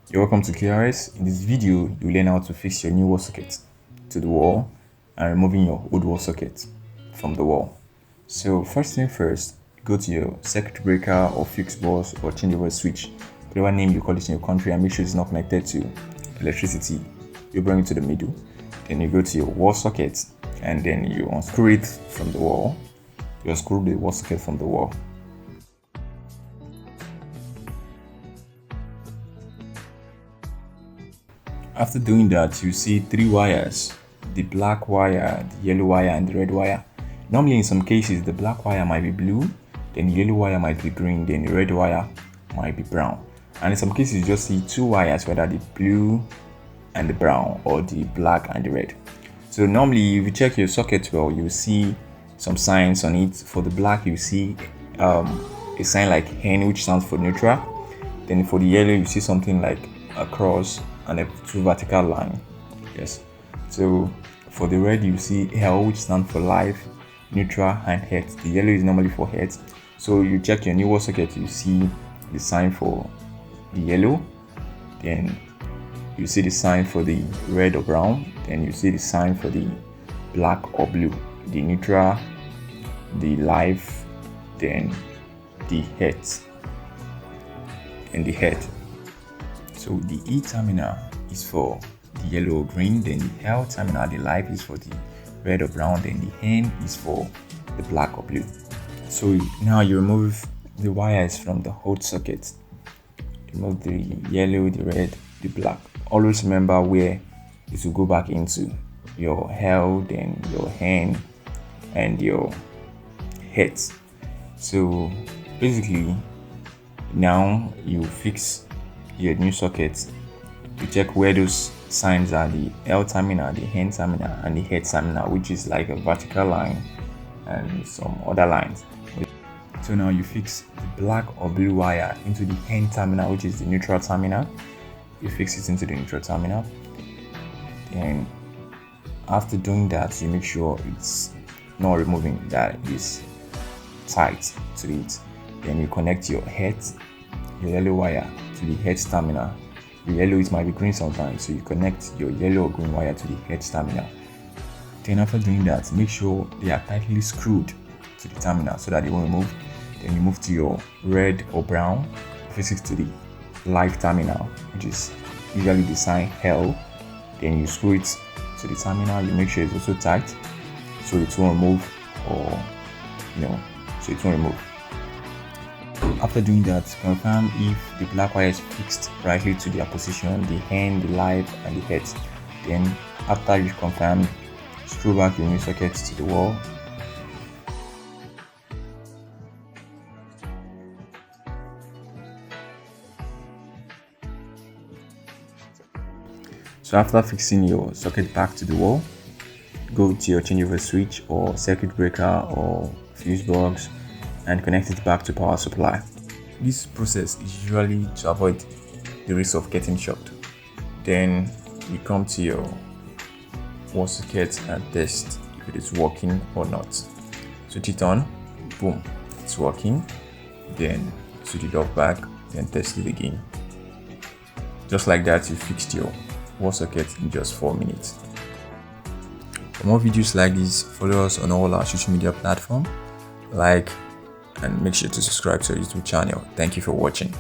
You're welcome to KRS. In this video, you learn how to fix your new wall socket to the wall and removing your old wall socket from the wall. So first thing first, go to your circuit breaker or fuse box or changeover switch, whatever name you call it in your country, and make sure it's not connected to electricity. You bring it to the middle. Then you go to your wall socket and then you unscrew it from the wall. You unscrew the wall socket from the wall. After doing that, you see three wires: the black wire, the yellow wire, and the red wire. Normally in some cases the black wire might be blue, then the yellow wire might be green, then the red wire might be brown. And in some cases you just see two wires, whether the blue and the brown or the black and the red. So normally if you check your socket well, you see some signs on it. For the black you see a sign like N, which stands for neutral. Then for the yellow you see something like a cross and a two vertical line. Yes. So for the red you see L, which stands for live, neutral, and head. The yellow is normally for head. So you check your new wall socket, you see the sign for the yellow, then you see the sign for the red or brown, then you see the sign for the black or blue, the neutral, the live, then the head and the head. So the E terminal is for the yellow or green, then the L terminal, the live, is for the red or brown, then the N is for the black or blue. So now you remove the wires from the whole socket. Remove the yellow, the red, the black. Always remember where it will go back into: your L, then your N, and your head. So basically now you fix your new socket. You check where those signs are: the L terminal, the N terminal, and the head terminal, which is like a vertical line and some other lines. So now you fix the black or blue wire into the N terminal, which is the neutral terminal. You fix it into the neutral terminal. Then after doing that, you make sure it's not removing, that is tight to it. Then you connect your head, your yellow wire, to the head terminal. The yellow, it might be green sometimes, so you connect your yellow or green wire to the head terminal. Then after doing that, make sure they are tightly screwed to the terminal so that they won't remove. Then you move to your red or brown, fix it to the live terminal, which is usually the sign L. Then you screw it to the terminal. You make sure it's also tight so it won't remove, or so it won't remove. After doing that, confirm if the black wire is fixed rightly to their position: the N, the live, and the head. Then after you've confirmed, screw back your new sockets to the wall. So after fixing your socket back to the wall, go to your changeover switch or circuit breaker or fuse box and connect it back to power supply. This process is usually to avoid the risk of getting shocked. Then you come to your wall socket and test if it is working or not. Switch it on, boom, it's working. Then switch it off back, then test it again. Just like that, you fixed your wall socket in just 4 minutes. For more videos like this, follow us on all our social media platforms, like, and make sure to subscribe to our YouTube channel. Thank you for watching.